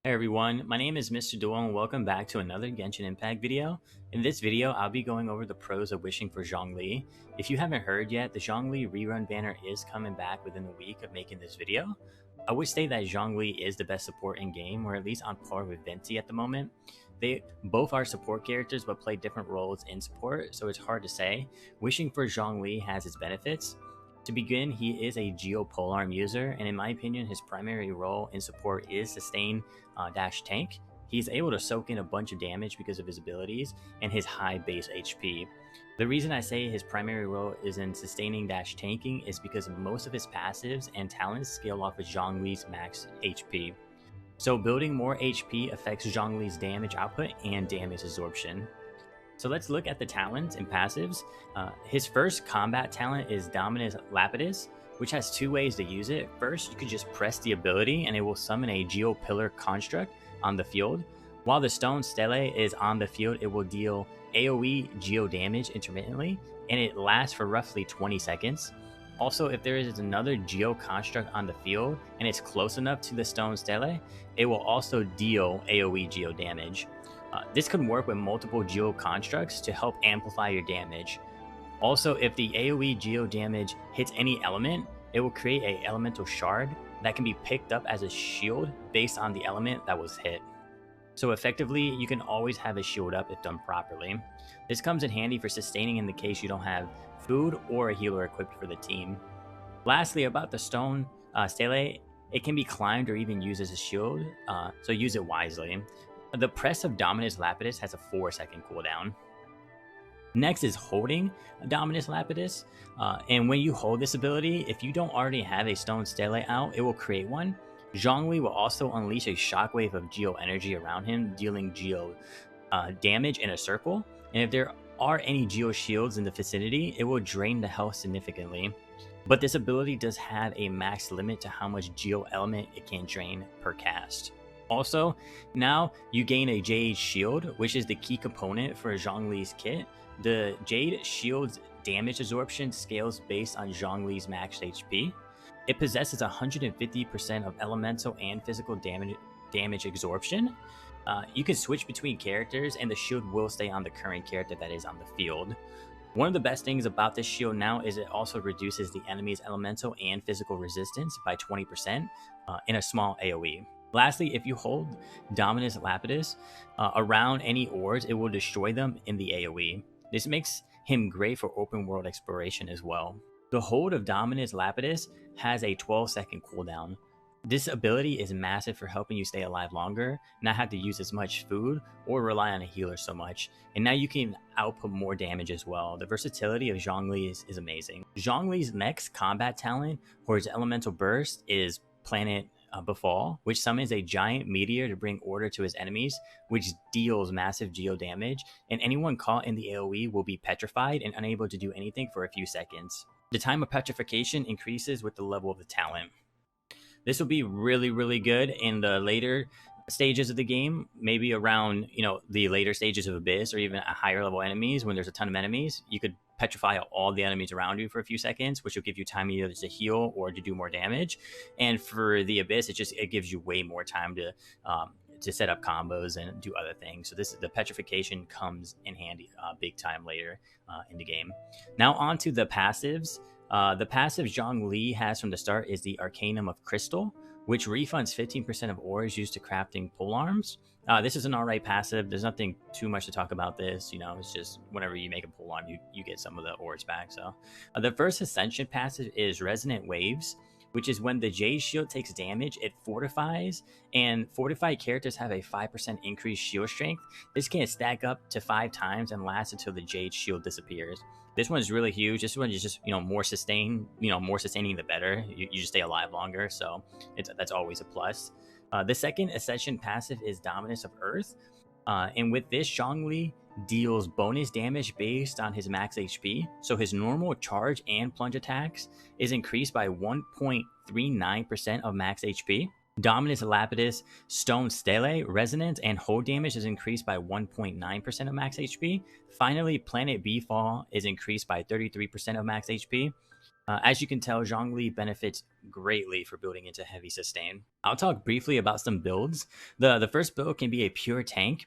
Hey everyone, my name is Mr. Duel and welcome back to another Genshin Impact video. In this video, I'll be going over the pros of wishing for Zhongli. If you haven't heard yet, the Zhongli rerun banner is coming back within a week of making this video. I would say that Zhongli is the best support in game, or at least on par with Venti at the moment. They both are support characters but play different roles in support, so it's hard to say. Wishing for Zhongli has its benefits. To begin, he is a Geo Polearm user, and in my opinion, his primary role in support is sustain dash tank. He's able to soak in a bunch of damage because of his abilities and his high base HP. The reason I say his primary role is in sustaining dash tanking is because most of his passives and talents scale off of Zhongli's max HP. So building more HP affects Zhongli's damage output and damage absorption. So let's look at the talents and passives. His first combat talent is Dominus Lapidus, which has two ways to use it. First, you could just press the ability and it will summon a Geo Pillar construct on the field. While the Stone Stele is on the field, it will deal AoE Geo damage intermittently, and it lasts for roughly 20 seconds. Also, if there is another Geo construct on the field and it's close enough to the Stone Stele, it will also deal AoE Geo damage. This could work with multiple Geo constructs to help amplify your damage. Also, if the AoE Geo damage hits any element, it will create an elemental shard that can be picked up as a shield based on the element that was hit. So effectively, you can always have a shield up if done properly. This comes in handy for sustaining in the case you don't have food or a healer equipped for the team. Lastly, about the Stone Stele, it can be climbed or even used as a shield, so use it wisely. The press of Dominus Lapidus has a 4-second cooldown. Next is holding Dominus Lapidus, and when you hold this ability, if you don't already have a Stone Stele out, it will create one. Zhongli will also unleash a shockwave of Geo energy around him, dealing Geo damage in a circle, and if there are any Geo shields in the vicinity, it will drain the health significantly. But this ability does have a max limit to how much Geo element it can drain per cast. Also, now you gain a Jade Shield, which is the key component for Zhongli's kit. The Jade Shield's damage absorption scales based on Zhongli's max HP. It possesses 150% of elemental and physical damage absorption. You can switch between characters, and the shield will stay on the current character that is on the field. One of the best things about this shield now is it also reduces the enemy's elemental and physical resistance by 20% in a small AoE. Lastly, if you hold Dominus Lapidus around any ores, it will destroy them in the AoE. This makes him great for open world exploration as well. The hold of Dominus Lapidus has a 12-second cooldown. This ability is massive for helping you stay alive longer, not have to use as much food or rely on a healer so much, and now you can output more damage as well. The versatility of Zhongli is amazing. Zhongli's next combat talent for his elemental burst is Planet Befall, which summons a giant meteor to bring order to his enemies, which deals massive Geo damage, and anyone caught in the AoE will be petrified and unable to do anything for a few seconds. The time of petrification increases with the level of the talent. This will be really good in the later stages of the game, maybe around the later stages of Abyss or even a higher level enemies. When there's a ton of enemies, you could petrify all the enemies around you for a few seconds, which will give you time either to heal or to do more damage. And for the Abyss, it gives you way more time to set up combos and do other things. So the petrification comes in handy big time later in the game. Now on to the passives. The passive Zhongli has from the start is the Arcanum of Crystal, which refunds 15% of ores used to crafting polearms. This is an alright passive. There's nothing too much to talk about this. It's just whenever you make a polearm, you get some of the ores back. So the first Ascension passive is Resonant Waves, which is when the Jade Shield takes damage, it fortifies, and fortified characters have a 5% increased shield strength. This can stack up to 5 times and last until the Jade Shield disappears. This one is really huge. This one is just, more sustain, more sustaining the better. You just stay alive longer, so that's always a plus. The second Ascension passive is Dominus of Earth, and with this, Zhongli deals bonus damage based on his max HP. So his normal charge and plunge attacks is increased by 1.39% of max HP. Dominus Lapidus, Stone Stele, Resonance, and hold damage is increased by 1.9% of max HP. Finally, Planet Befall is increased by 33% of max HP. As you can tell, Zhongli benefits greatly for building into heavy sustain. I'll talk briefly about some builds. The first build can be a pure tank.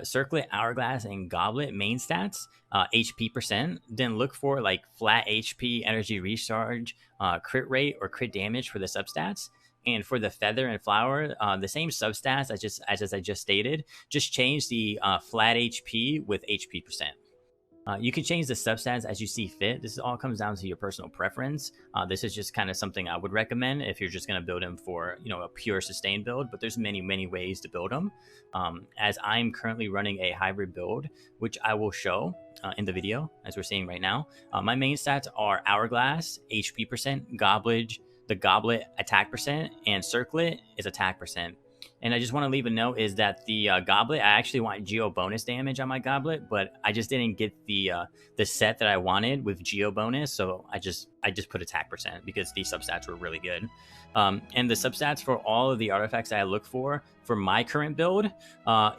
Circlet, Hourglass, and Goblet main stats, HP percent. Then look for like flat HP, energy recharge, crit rate, or crit damage for the substats. And for the feather and flower, the same substats as I just stated. Just change the flat HP with HP percent. You can change the substats as you see fit. This all comes down to your personal preference. This is just kind of something I would recommend if you're just going to build him for, a pure sustain build. But there's many ways to build him. As I'm currently running a hybrid build, which I will show in the video as we're seeing right now. My main stats are Hourglass, HP percent, the Goblet attack percent, and Circlet is attack percent. And I just want to leave a note is that the Goblet, I actually want Geo bonus damage on my Goblet, but I just didn't get the set that I wanted with Geo bonus, so I just put attack percent because these substats were really good. And the substats for all of the artifacts I look for my current build,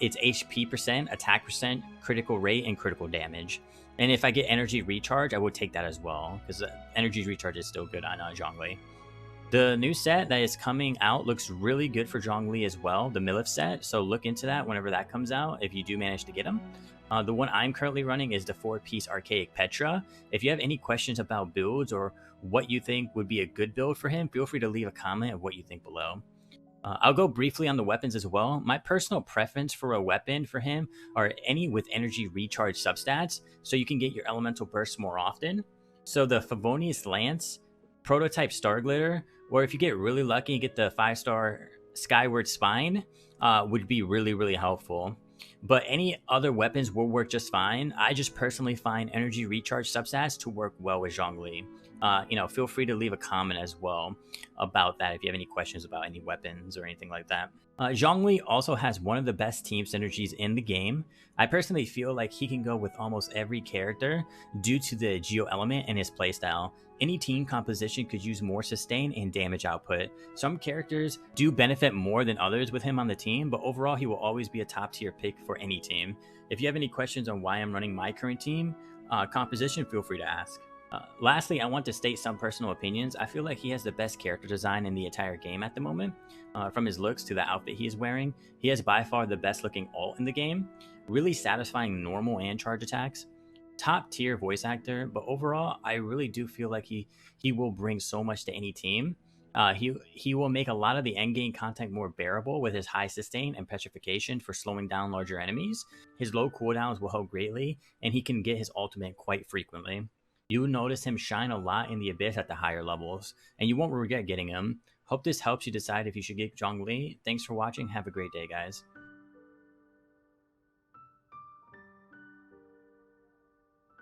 it's HP percent, attack percent, critical rate, and critical damage. And if I get energy recharge, I would take that as well because energy recharge is still good on Zhongli. The new set that is coming out looks really good for Zhongli as well, the Millif set, so look into that whenever that comes out if you do manage to get them. The one I'm currently running is the 4-piece Archaic Petra. If you have any questions about builds or what you think would be a good build for him, feel free to leave a comment of what you think below. I'll go briefly on the weapons as well. My personal preference for a weapon for him are any with energy recharge substats, so you can get your elemental bursts more often. So the Favonius Lance, Prototype Star Glitter, or if you get really lucky and get the 5-star Skyward Spine, would be really helpful. But any other weapons will work just fine. I just personally find energy recharge substats to work well with Zhongli. Feel free to leave a comment as well about that if you have any questions about any weapons or anything like that. Zhongli also has one of the best team synergies in the game. I personally feel like he can go with almost every character due to the Geo element and his playstyle. Any team composition could use more sustain and damage output. Some characters do benefit more than others with him on the team, but overall he will always be a top tier pick for any team. If you have any questions on why I'm running my current team composition, feel free to ask. Lastly, I want to state some personal opinions. I feel like he has the best character design in the entire game at the moment. From his looks to the outfit he is wearing, he has by far the best looking ult in the game. Really satisfying normal and charge attacks. Top tier voice actor, but overall, I really do feel like he will bring so much to any team. He will make a lot of the endgame content more bearable with his high sustain and petrification for slowing down larger enemies. His low cooldowns will help greatly, and he can get his ultimate quite frequently. You will notice him shine a lot in the Abyss at the higher levels, and you won't regret getting him. Hope this helps you decide if you should get Zhongli. Thanks for watching. Have a great day, guys.